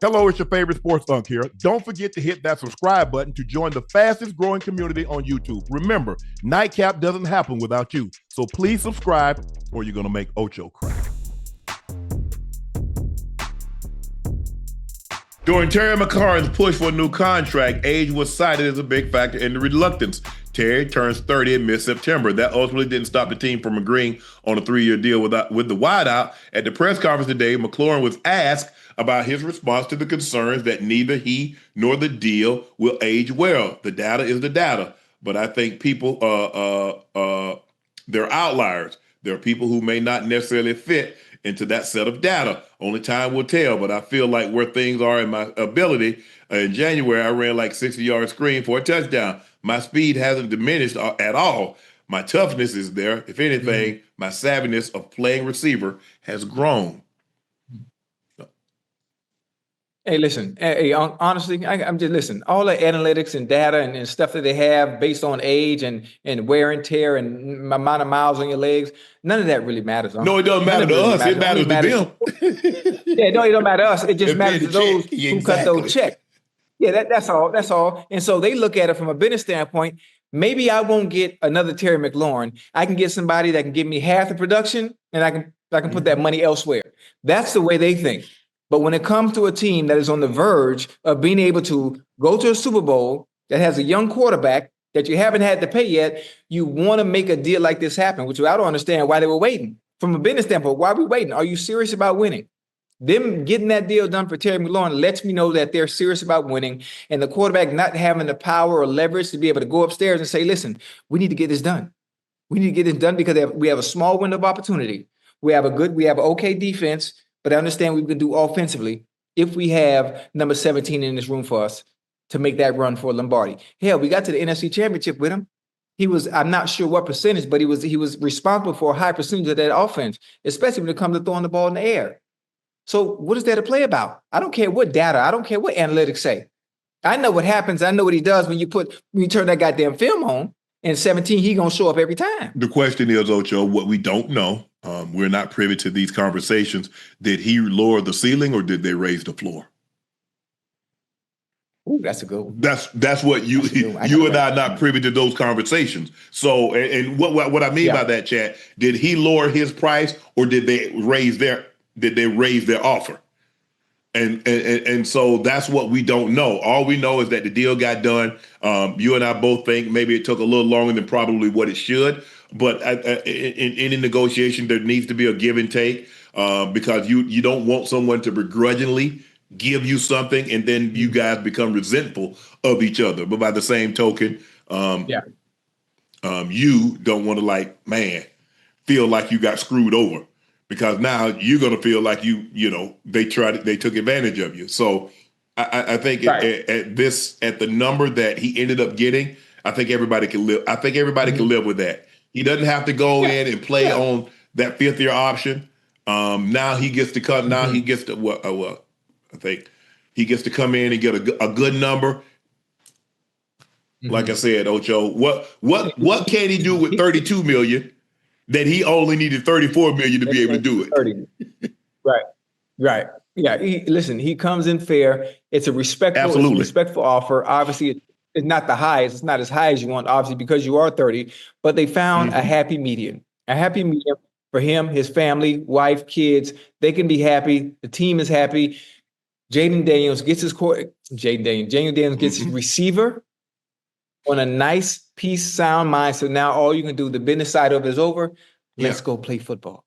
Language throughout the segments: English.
Hello, it's your favorite sports Unc here. Don't forget to hit that subscribe button to join the fastest growing community on YouTube. Remember, Nightcap doesn't happen without you. So please subscribe or you're going to make Ocho cry. During Terry McLaurin's push for a new contract, age was cited as a big factor in the reluctance. Terry turns 30 in mid-September. That ultimately didn't stop the team from agreeing on a 3-year deal with the wideout. At the press conference today, McLaurin was asked about his response to the concerns that neither he nor the deal will age well. The data is the data, but I think people, they're outliers. There are people who may not necessarily fit into that set of data. Only time will tell, but I feel like where things are in my ability, in January, I ran like 60-yard screen for a touchdown. My speed hasn't diminished at all. My toughness is there. If anything, my savviness of playing receiver has grown. Hey, listen, honestly, I'm just listen, all the analytics and data and stuff that they have based on age and wear and tear and amount of miles on your legs, none of that really matters. No, it doesn't matter to us. It matters to them. Yeah, no, it don't matter to us. It just matters to those who cut those checks. Yeah, that's all. That's all. And so they look at it from a business standpoint. Maybe I won't get another Terry McLaurin. I can get somebody that can give me half the production, and I can put that money elsewhere. That's the way they think. But when it comes to a team that is on the verge of being able to go to a Super Bowl that has a young quarterback that you haven't had to pay yet, you want to make a deal like this happen, which I don't understand why they were waiting. From a business standpoint, why are we waiting? Are you serious about winning? Them getting that deal done for Terry McLaurin lets me know that they're serious about winning, and the quarterback not having the power or leverage to be able to go upstairs and say, listen, we need to get this done. We need to get this done because we have a small window of opportunity. We have an okay defense, but I understand we can do offensively if we have number 17 in this room for us to make that run for Lombardi. Hell, we got to the NFC Championship with him. He was, I'm not sure what percentage, but he was responsible for a high percentage of that offense, especially when it comes to throwing the ball in the air. So what is there to play about? I don't care what data, I don't care what analytics say. I know what happens. I know what he does when you turn that goddamn film on. And 17, he gonna show up every time. The question is, Ocho, what we don't know, we're not privy to these conversations. Did he lower the ceiling or did they raise the floor? Ooh, that's a good one. That's what you and I are not privy to those conversations. So, and what I mean by that, Chad, did he lower his price or did they raise their offer? And so that's what we don't know. All we know is that the deal got done. You and I both think maybe it took a little longer than probably what it should. But in any negotiation, there needs to be a give and take because you don't want someone to begrudgingly give you something and then you guys become resentful of each other. But by the same token, you don't want to feel like you got screwed over. Because now you're going to feel like they took advantage of you. So I think at the number that he ended up getting, I think everybody can live. I think everybody can live with that. He doesn't have to go in and play on that 5th-year option. Now he gets to come. Now he gets to I think he gets to come in and get a good number. Like I said, Ocho, what can he do with $32 million? That he only needed $34 million to be able to do it. Right. Yeah. He comes in fair. It's a respectful offer. Obviously, it's not the highest. It's not as high as you want, obviously, because you are 30. But they found a happy medium. A happy medium for him, his family, wife, kids. They can be happy. The team is happy. Jaden Daniels gets his receiver on a nice peace, sound mind. So now all you can do, the business side of it is over. Let's go play football.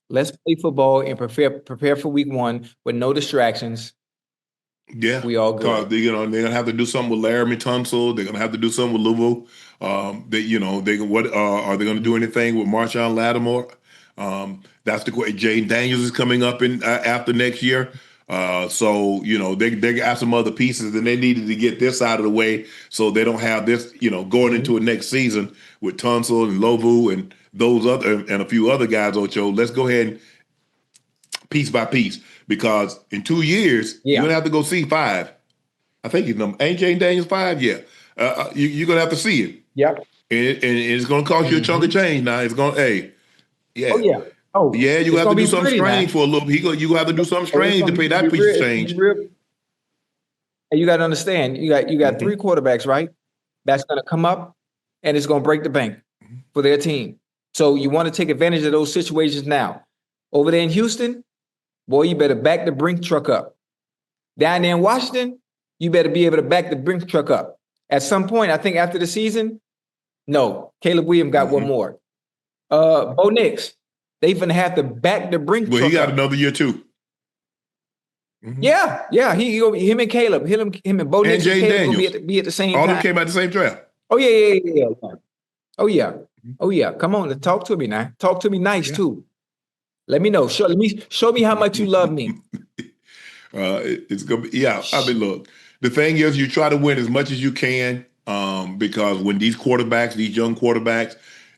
Let's play football and prepare for week 1 with no distractions. Yeah, we all good. They're gonna have to do something with Laramie Tunsil. They're gonna have to do something with Louisville. Are they gonna do anything with Marshawn Lattimore? That's the question. Jaden Daniels is coming up in after next year. So they got some other pieces and they needed to get this out of the way so they don't have this going into a next season with Tunsil and Lovu and those other and a few other guys. Ocho, let's go ahead and piece by piece because in 2 years you're gonna have to go see 5. I think his number ain't Jaden Daniels 5. Yeah, you're gonna have to see it. Yeah, and it's gonna cost you a chunk of change. Now it's gonna Oh, yeah, you have to do something strange for a little. You have to do something strange to pay that piece of change. And you got to understand, you got three quarterbacks, right? That's going to come up and it's going to break the bank for their team. So you want to take advantage of those situations now. Over there in Houston, boy, you better back the brink truck up. Down there in Washington, you better be able to back the brink truck up. At some point, I think after the season, no, Caleb Williams got one more. Bo Nix, they finna have to back the brink truck up. Well, he got another year too. Yeah. Him and Caleb, him and Bo Nix and Caleb will be at the same time. All them came out the same draft. Oh yeah. Oh yeah. Come on, talk to me now. Talk to me nice too. Let me know. Show me how much you love me. It's gonna be I mean, look. The thing is, you try to win as much as you can because when these young quarterbacks,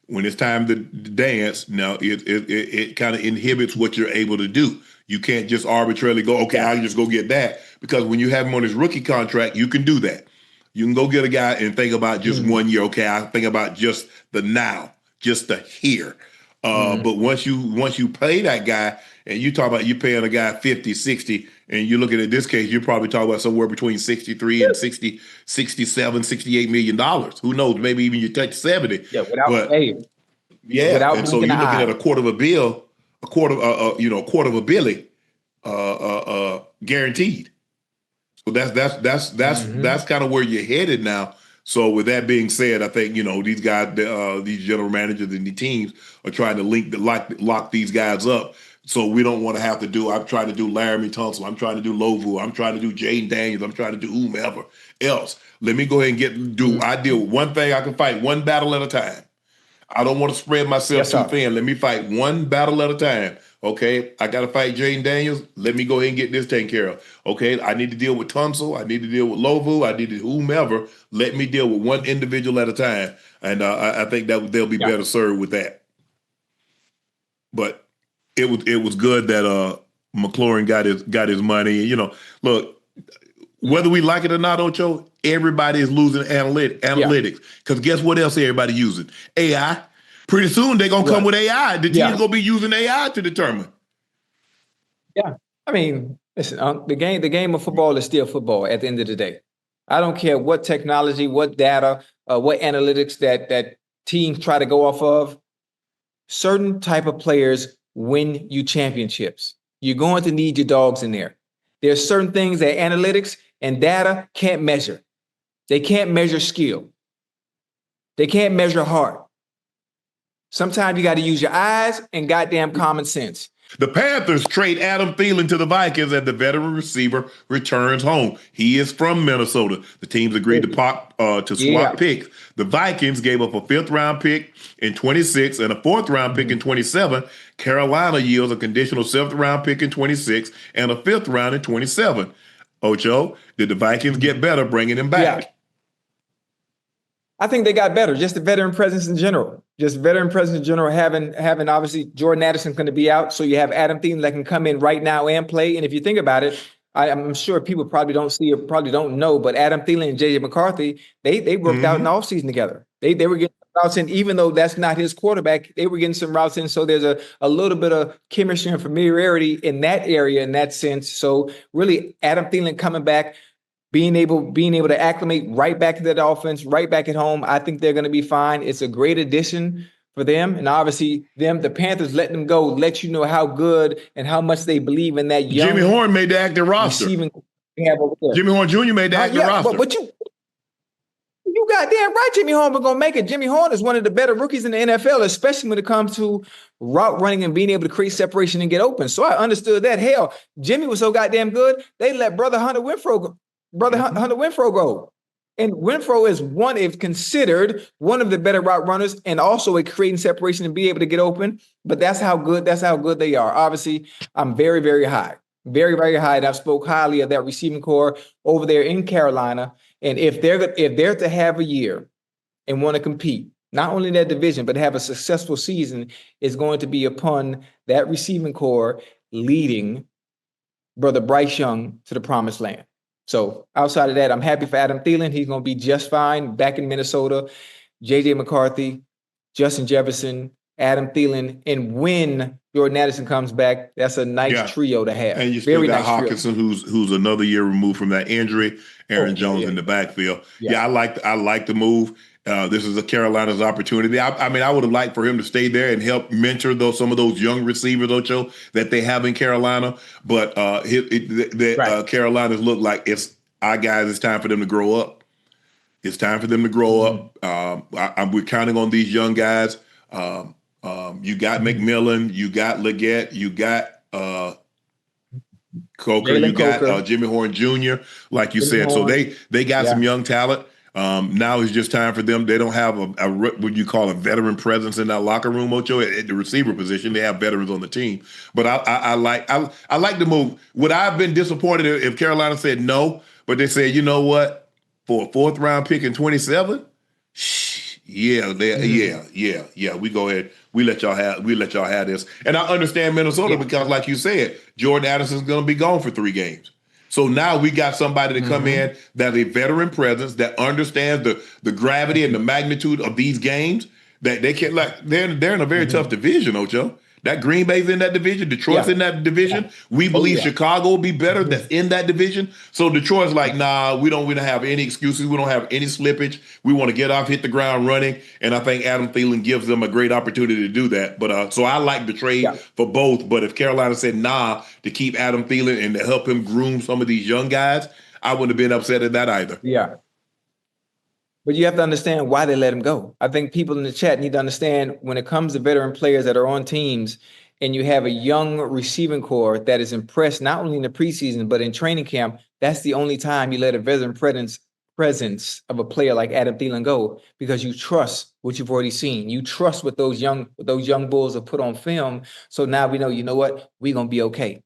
when it's time to dance, now it kind of inhibits what you're able to do. You can't just arbitrarily go, okay, I'll just go get that. Because when you have him on his rookie contract, you can do that. You can go get a guy and think about just 1 year. Okay, I think about just the now, just the here. But once you pay that guy, and you talk about you paying a guy 50, 60, and you're looking at this case, you're probably talking about somewhere between 63 and 60, 67, 68 million dollars. Who knows? Maybe even you touch 70. Yeah, without and so you're looking at a quarter of a bill, a quarter of a billy, guaranteed. So that's kind of where you're headed now. So with that being said, I think these guys, these general managers and the teams are trying to lock these guys up. So we don't want to have to do. I'm trying to do Laramie Tunsil. I'm trying to do Lovu. I'm trying to do Jaden Daniels. I'm trying to do whomever else. Let me go ahead and I deal with one thing. I can fight one battle at a time. I don't want to spread myself too thin. Let me fight one battle at a time. Okay, I got to fight Jaden Daniels. Let me go ahead and get this taken care of. Okay, I need to deal with Tunsil. I need to deal with Lovu. I need to whomever. Let me deal with one individual at a time. And I think that they'll be better served with that. But it was good that McLaurin got his money. Look, whether we like it or not, Ocho, everybody is losing analytics. Because guess what else everybody using? AI. Pretty soon they're gonna come with AI. The team's gonna be using AI to determine. Yeah, I mean, listen, the game of football is still football at the end of the day. I don't care what technology, what data, what analytics that teams try to go off of. Certain type of players win you championships. You're going to need your dogs in there. There's certain things that analytics and data can't measure. They can't measure skill. They can't measure heart. Sometimes you got to use your eyes and goddamn common sense. The Panthers trade Adam Thielen to the Vikings and the veteran receiver returns home. He is from Minnesota. The teams agreed to swap picks. The Vikings gave up a 5th-round pick in 26 and a 4th-round pick in 27. Carolina yields a conditional 7th-round pick in 26 and a 5th round in 27. Ocho, did the Vikings get better bringing him back? Yeah. I think they got better. Just the veteran presence in general. Having obviously Jordan Addison's going to be out, so you have Adam Thielen that can come in right now and play. And if you think about it, I'm sure people probably don't see or probably don't know, but Adam Thielen and JJ McCarthy, they worked out in the offseason together. They were getting routes in, even though that's not his quarterback. They were getting some routes in, so there's a little bit of chemistry and familiarity in that area, in that sense. So really, Adam Thielen coming back, being able to acclimate right back into that offense, right back at home, I think they're going to be fine. It's a great addition for them. And obviously, the Panthers letting them go, let you know how good and how much they believe in that young. Jimmy Horn made the active roster. Jimmy Horn Jr. made the active roster. But you goddamn right, Jimmy Horn was going to make it. Jimmy Horn is one of the better rookies in the NFL, especially when it comes to route running and being able to create separation and get open. So I understood that. Hell, Jimmy was so goddamn good, they let Hunter Winfrow go. And Winfrow is considered one of the better route runners and also at creating separation and be able to get open. But that's how good they are. Obviously, I'm very, very high. Very, very high. And I've spoke highly of that receiving core over there in Carolina. And if they're to have a year and want to compete, not only in that division, but have a successful season, is going to be upon that receiving core leading Brother Bryce Young to the promised land. So outside of that, I'm happy for Adam Thielen. He's going to be just fine back in Minnesota. JJ McCarthy, Justin Jefferson, Adam Thielen, and when Jordan Addison comes back, that's a nice trio to have. And you still Very got nice Hawkinson, trio. who's another year removed from that injury. Aaron Jones in the backfield. Yeah, I like the move. This is a Carolina's opportunity. I mean, I would have liked for him to stay there and help mentor some of those young receivers, Ocho, that they have in Carolina. But Carolina's look like it's our guys. It's time for them to grow up. It's time for them to grow up. We're counting on these young guys. You got McMillan, you got Leggett, you got Coker, you got Jimmy Horn Jr., like you said. So they got some young talent. Now it's just time for them. They don't have a what you call a veteran presence in that locker room, Ocho. At the receiver position, they have veterans on the team. But I like the move. Would I have been disappointed if Carolina said no, but they said, you know what, for a 4th round pick in 27? Yeah. We go ahead. We let y'all have this. And I understand Minnesota because, like you said, Jordan Addison's going to be gone for 3 games. So now we got somebody to come in that's a veteran presence that understands the gravity and the magnitude of these games. That they can they're in a very tough division, Ocho. That Green Bay's in that division. Detroit's in that division. We believe Chicago will be better. That's in that division. So Detroit's like, nah, we don't have any excuses. We don't have any slippage. We want to get off, hit the ground running. And I think Adam Thielen gives them a great opportunity to do that. But so I like the trade for both. But if Carolina said nah to keep Adam Thielen and to help him groom some of these young guys, I wouldn't have been upset at that either. Yeah. But you have to understand why they let him go. I think people in the chat need to understand when it comes to veteran players that are on teams and you have a young receiving core that is impressed not only in the preseason, but in training camp, that's the only time you let a veteran presence of a player like Adam Thielen go, because you trust what you've already seen. You trust what those young bulls have put on film. So now we know, you know what, we're going to be okay.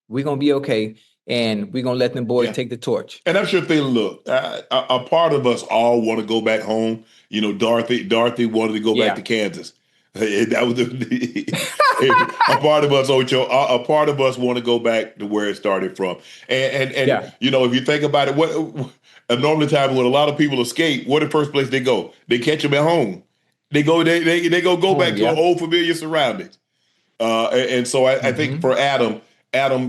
We're going to be okay. And we're going to let them boys take the torch. And I'm sure Thielen, look, a part of us all want to go back home. You know, Dorothy wanted to go back to Kansas. That was a part of us, Ocho. A part of us want to go back to where it started from. And you know, if you think about it, what a normal time when a lot of people escape, what the first place they go? They catch them at home. They go back to an old familiar surroundings. And so I think for Adam,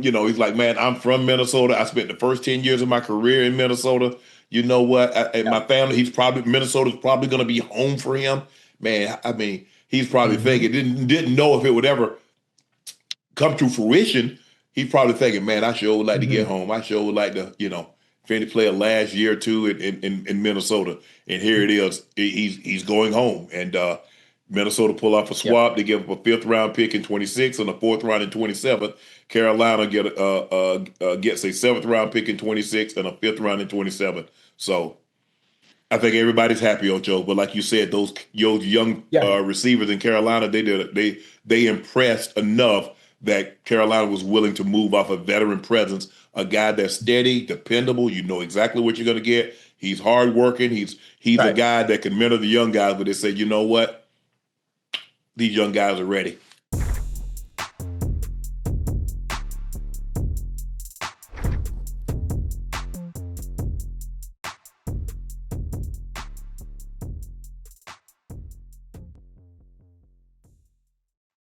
you know, he's like, man, I'm from Minnesota. I spent the first 10 years of my career in Minnesota. You know what? My family, Minnesota's probably going to be home for him. Man, I mean, he's probably thinking, didn't know if it would ever come to fruition. He's probably thinking, man, I sure would like to get home. I sure would like to, you know, finish play a last year or two in Minnesota. And here it is. He's going home. And Minnesota pull off a swap. They give up a 5th round pick in 26 and a 4th round in 27. Carolina gets a 7th round pick in 26 and a 5th round in 27. So I think everybody's happy, Ocho. But like you said, those young receivers in Carolina, they impressed enough that Carolina was willing to move off a veteran presence, a guy that's steady, dependable. You know exactly what you're going to get. He's hardworking. He's a guy that can mentor the young guys. But they said, you know what? These young guys are ready.